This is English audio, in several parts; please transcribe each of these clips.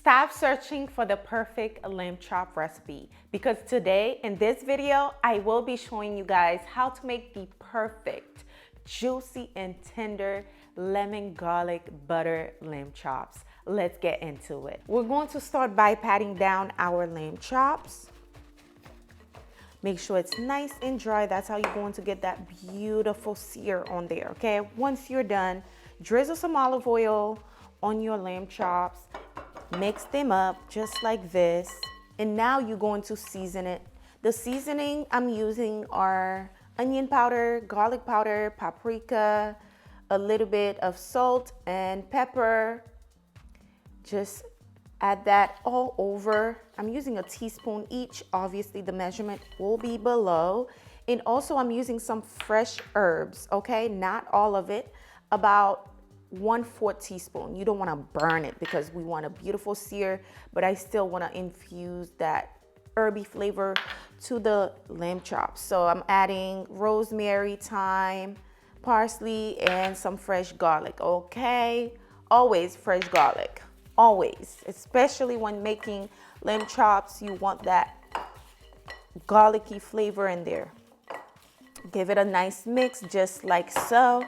Stop searching for the perfect lamb chop recipe, because today in this video, I will be showing you guys how to make the perfect, juicy and tender lemon garlic butter lamb chops. Let's get into it. We're going to start by patting down our lamb chops. Make sure it's nice and dry. That's how you're going to get that beautiful sear on there, okay? Once you're done, drizzle some olive oil on your lamb chops. Mix them up just like this. And now you're going to season it. The seasoning I'm using are onion powder, garlic powder, paprika, a little bit of salt and pepper. Just add that all over. I'm using a teaspoon each. Obviously the measurement will be below. And also I'm using some fresh herbs, okay? Not all of it, about 1/4 teaspoon. You don't want to burn it because we want a beautiful sear, but I still want to infuse that herby flavor to the lamb chops. So I'm adding rosemary, thyme, parsley, and some fresh garlic, okay? Always fresh garlic, always. Especially when making lamb chops, you want that garlicky flavor in there. Give it a nice mix just like so.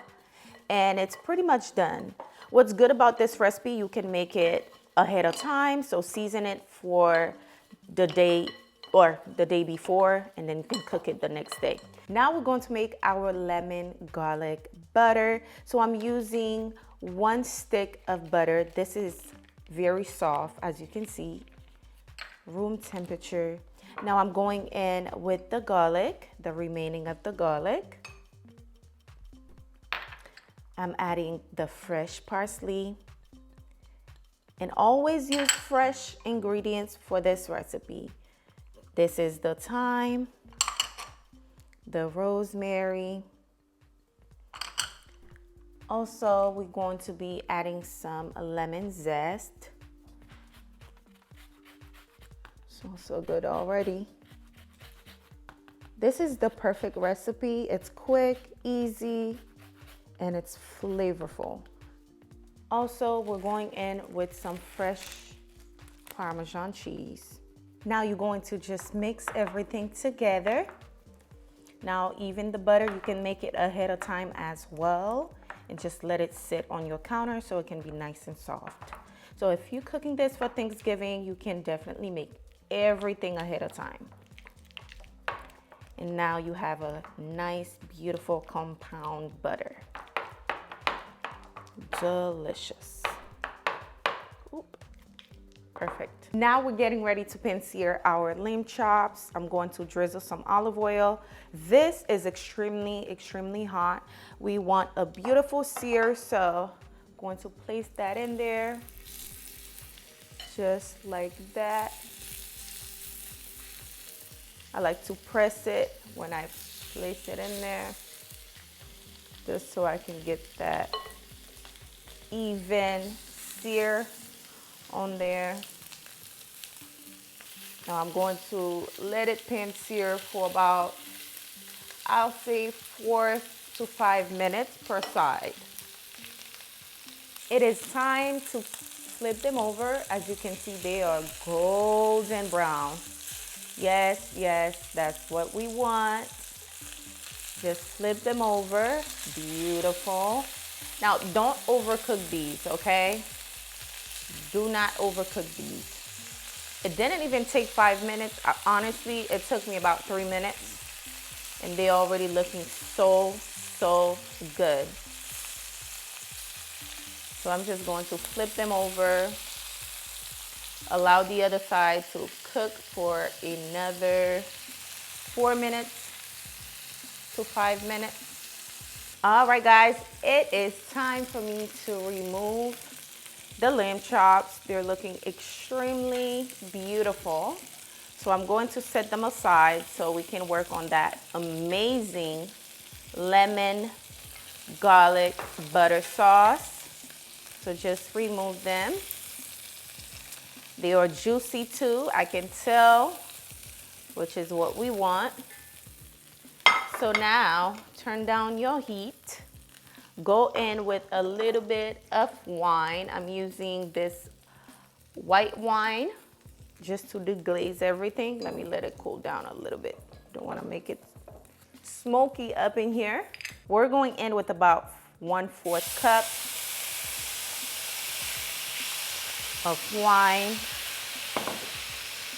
And it's pretty much done. What's good about this recipe, you can make it ahead of time. So season it for the day or the day before, and then you can cook it the next day. Now we're going to make our lemon garlic butter. So I'm using 1 stick of butter. This is very soft, as you can see, room temperature. Now I'm going in with the garlic, the remaining of the garlic. I'm adding the fresh parsley, and always use fresh ingredients for this recipe. This is the thyme, the rosemary. Also, we're going to be adding some lemon zest. Smells so good already. This is the perfect recipe. It's quick, easy, and it's flavorful. Also, we're going in with some fresh Parmesan cheese. Now you're going to just mix everything together. Now, even the butter, you can make it ahead of time as well and just let it sit on your counter so it can be nice and soft. So if you're cooking this for Thanksgiving, you can definitely make everything ahead of time. And now you have a nice, beautiful compound butter. Delicious. Oop. Perfect. Now we're getting ready to pan sear our lamb chops. I'm going to drizzle some olive oil. This is extremely hot. We want a beautiful sear, so I'm going to place that in there just like that. I like to press it when I place it in there, just so I can get that even sear on there. Now I'm going to let it pan sear for about, I'll say 4 to 5 minutes per side. It is time to flip them over. As you can see, they are golden brown. Yes, that's what we want. Just flip them over. Beautiful. Now, don't overcook these, okay? Do not overcook these. It didn't even take 5 minutes. Honestly, it took me about 3 minutes. And they're already looking so good. So I'm just going to flip them over. Allow the other side to cook for another 4 minutes to 5 minutes. All right, guys, it is time for me to remove the lamb chops. They're looking extremely beautiful. So I'm going to set them aside so we can work on that amazing lemon garlic butter sauce. So just remove them. They are juicy too, I can tell, which is what we want. So now, turn down your heat. Go in with a little bit of wine. I'm using this white wine just to deglaze everything. Let me let it cool down a little bit. Don't want to make it smoky up in here. We're going in with about 1/4 cup of wine.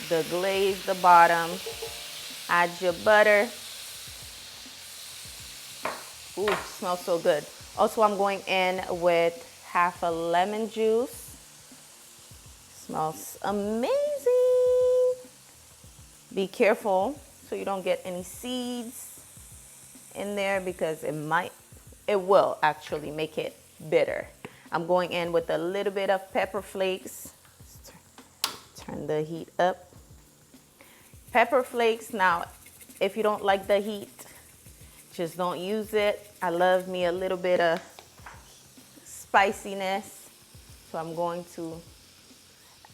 Deglaze the bottom. Add your butter. Ooh, smells so good. Also, I'm going in with half a lemon juice. Smells amazing. Be careful so you don't get any seeds in there because it will actually make it bitter. I'm going in with a little bit of pepper flakes. Turn the heat up. Pepper flakes, now, if you don't like the heat, just don't use it. I love me a little bit of spiciness. So I'm going to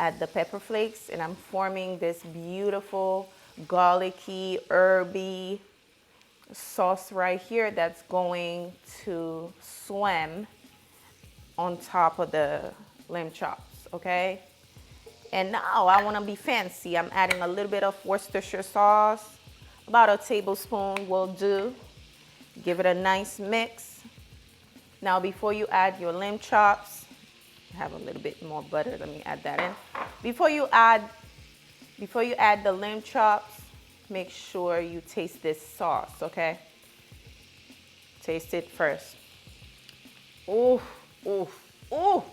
add the pepper flakes, and I'm forming this beautiful garlicky, herby sauce right here that's going to swim on top of the lamb chops, okay? And now I want to be fancy. I'm adding a little bit of Worcestershire sauce. About a tablespoon will do. Give it a nice mix. Now before you add your lamb chops, I have a little bit more butter. Let me add that in. Before you add the lamb chops, make sure you taste this sauce, okay? Taste it first. Ooh, ooh, ooh.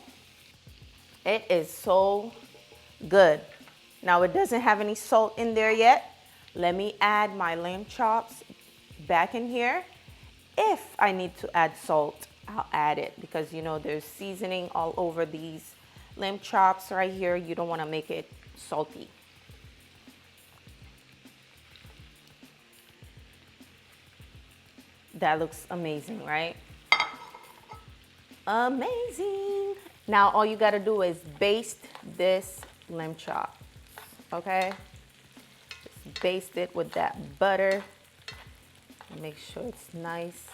It is so good. Now it doesn't have any salt in there yet. Let me add my lamb chops back in here. If I need to add salt, I'll add it because you know there's seasoning all over these lamb chops right here. You don't want to make it salty. That looks amazing, right? Amazing. Now all you got to do is baste this lamb chop, okay? Just baste it with that butter. Make sure it's nice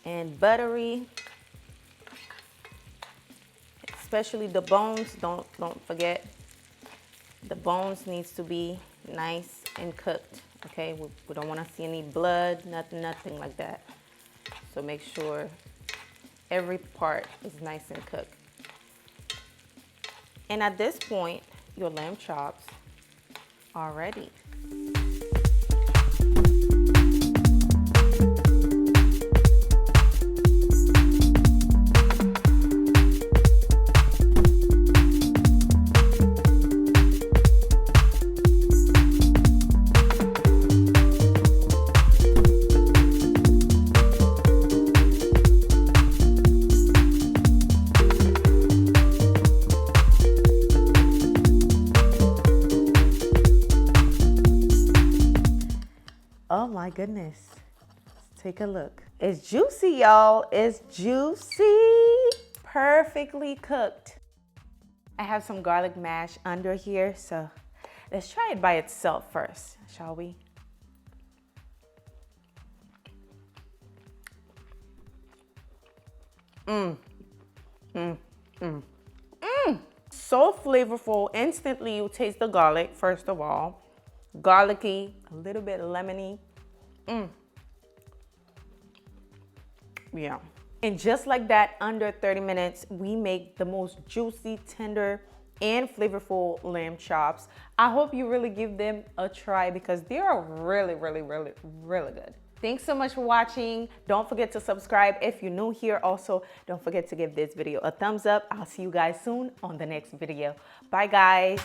and buttery. Especially the bones, don't forget. The bones needs to be nice and cooked, okay? We don't want to see any blood, nothing like that. So make sure every part is nice and cooked. And at this point, your lamb chops are ready. Oh my goodness. Let's take a look. It's juicy, y'all. It's juicy. Perfectly cooked. I have some garlic mash under here, so let's try it by itself first, shall we? So flavorful. Instantly you taste the garlic, first of all. Garlicky, a little bit lemony. Yeah. And just like that, under 30 minutes, we make the most juicy, tender, and flavorful lamb chops. I hope you really give them a try because they are really, really, really, really good. Thanks so much for watching. Don't forget to subscribe if you're new here. Also, don't forget to give this video a thumbs up. I'll see you guys soon on the next video. Bye, guys.